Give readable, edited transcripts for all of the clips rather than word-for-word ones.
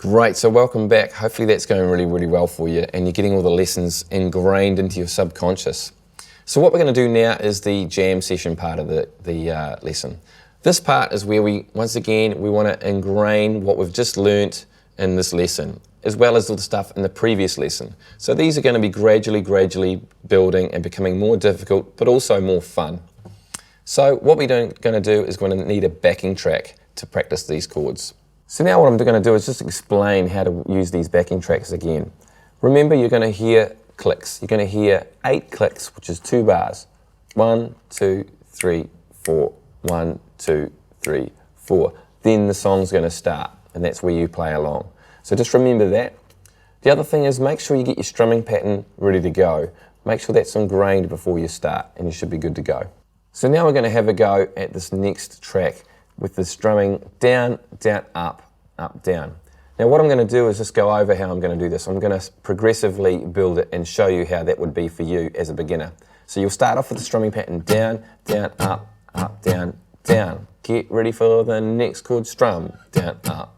Great, so welcome back. Hopefully that's going really well for you and you're getting all the lessons ingrained into your subconscious. So what we're going to do now is the jam session part of the lesson. This part is where we want to ingrain what we've just learnt in this lesson, as well as all the stuff in the previous lesson. So these are going to be gradually building and becoming more difficult, but also more fun. So what we're going to do is going to need a backing track to practice these chords. So now what I'm going to do is just explain how to use these backing tracks again. Remember, you're going to hear clicks. You're going to hear 8 clicks, which is 2 bars. 1, 2, 3, 4. 1, 2, 3, 4. Then the song's going to start, and that's where you play along. So just remember that. The other thing is make sure you get your strumming pattern ready to go. Make sure that's ingrained before you start, and you should be good to go. So now we're going to have a go at this next track with the strumming down, down, up, up, down. Now what I'm going to do is just go over how I'm going to do this. I'm going to progressively build it and show you how that would be for you as a beginner. So you'll start off with the strumming pattern down, down, up, down, down. Get ready for the next chord, strum, down, up,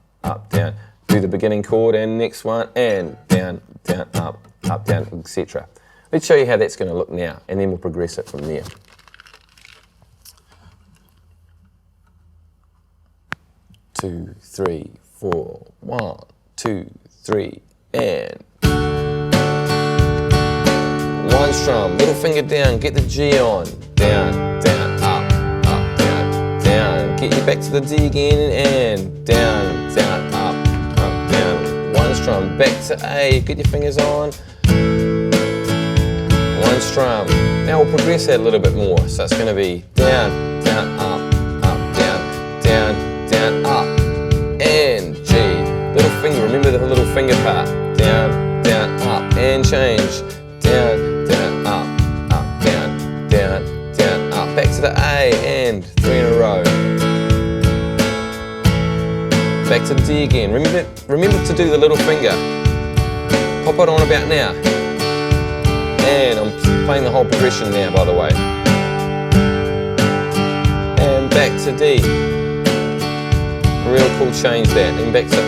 down. Do the beginning chord and next one, and down, down, up, down, etc. Let's show you how that's going to look now, and then we'll progress it from there. 2, 3, 4, 1, 2, 3, and 1 strum, little finger down, get the G on, down, down, up, down, down, get you back to the D again, and down, down, up, down, 1 strum, back to A, get your fingers on, 1 strum. Now we'll progress that a little bit more, so it's going to be down, down, up, down, down, down, up, and G. Little finger, remember the little finger part. Down, down, up, and change. Down, down, up, down, down, down, up. Back to the A, and 3 in a row. Back to D again. Remember to do the little finger. Pop it on about now. And I'm playing the whole progression now, by the way. And back to D. Real cool change there, then back to A.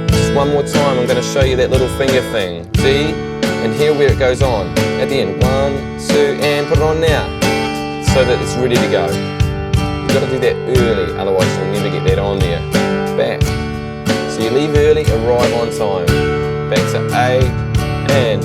Just one more time, I'm going to show you that little finger thing. D, and here where it goes on. At the end, 1, 2, and put it on now, so that it's ready to go. You've got to do that early, otherwise you'll never get that on there. Back. So you leave early, arrive on time. Back to A, and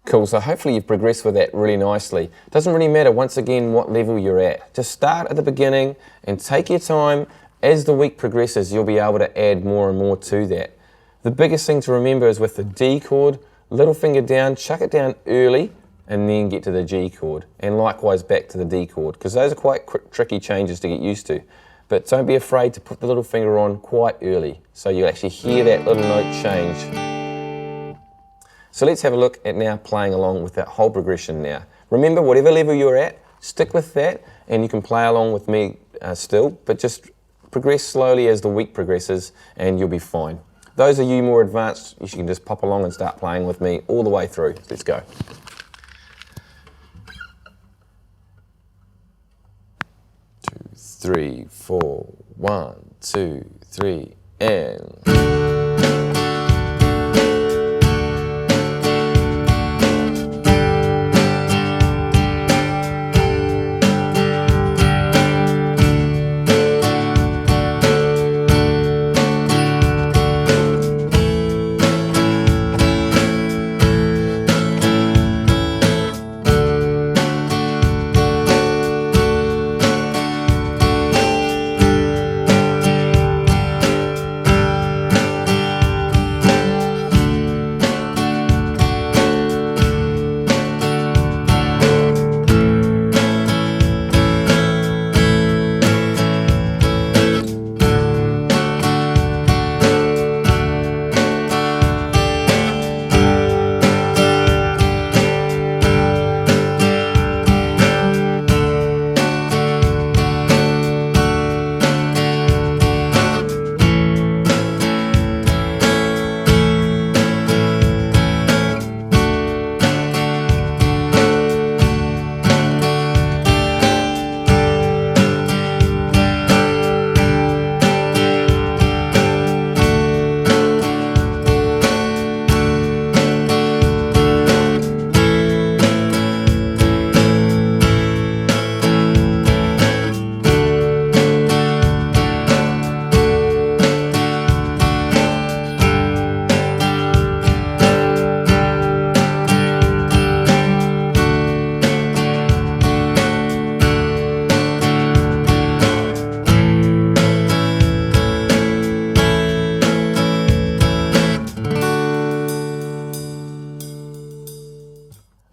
cool, so hopefully you've progressed with that really nicely. Doesn't really matter, once again, what level you're at. Just start at the beginning and take your time. As the week progresses, you'll be able to add more and more to that. The biggest thing to remember is with the D chord, little finger down, chuck it down early, and then get to the G chord. And likewise back to the D chord, because those are quite tricky changes to get used to. But don't be afraid to put the little finger on quite early, so you'll actually hear that little note change. So let's have a look at now playing along with that whole progression now. Remember, whatever level you're at, stick with that, and you can play along with me still, but just progress slowly as the week progresses, and you'll be fine. Those of you more advanced, you can just pop along and start playing with me all the way through. Let's go. 2, 3, 4, 1, 2, 3, and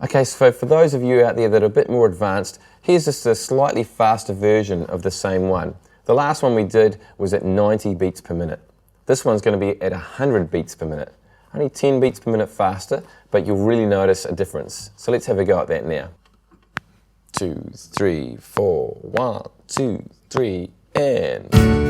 Okay, so for those of you out there that are a bit more advanced, here's just a slightly faster version of the same one. The last one we did was at 90 beats per minute. This one's going to be at 100 beats per minute. Only 10 beats per minute faster, but you'll really notice a difference. So let's have a go at that now. 2, 3, 4, 1, 2, 3, and...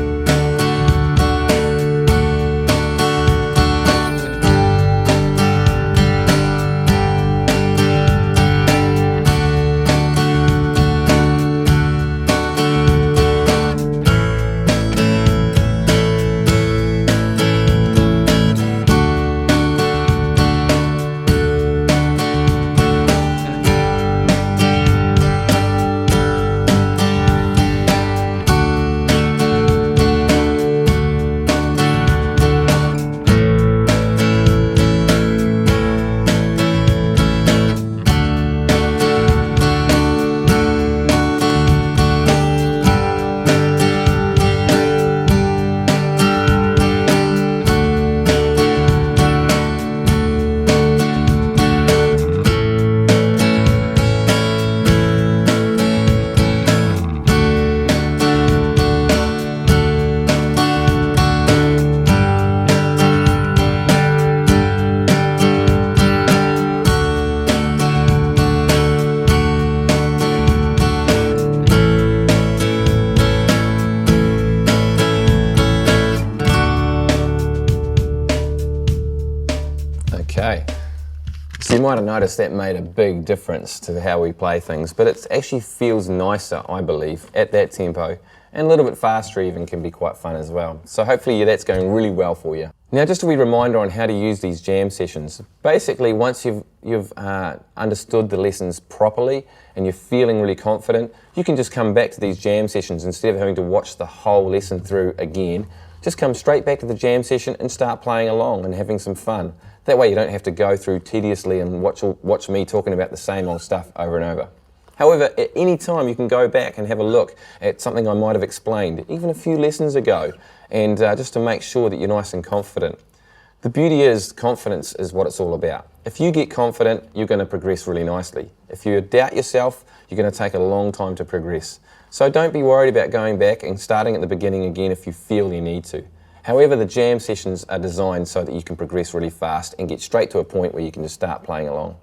Okay, so you might have noticed that made a big difference to how we play things, but it actually feels nicer, I believe, at that tempo, and a little bit faster even can be quite fun as well. So hopefully that's going really well for you. Now just a wee reminder on how to use these jam sessions. Basically, once you've understood the lessons properly and you're feeling really confident, you can just come back to these jam sessions instead of having to watch the whole lesson through again. Just come straight back to the jam session and start playing along and having some fun. That way you don't have to go through tediously and watch me talking about the same old stuff over and over. However, at any time you can go back and have a look at something I might have explained, even a few lessons ago, and just to make sure that you're nice and confident. The beauty is confidence is what it's all about. If you get confident, you're going to progress really nicely. If you doubt yourself, you're going to take a long time to progress. So don't be worried about going back and starting at the beginning again if you feel you need to. However, the jam sessions are designed so that you can progress really fast and get straight to a point where you can just start playing along.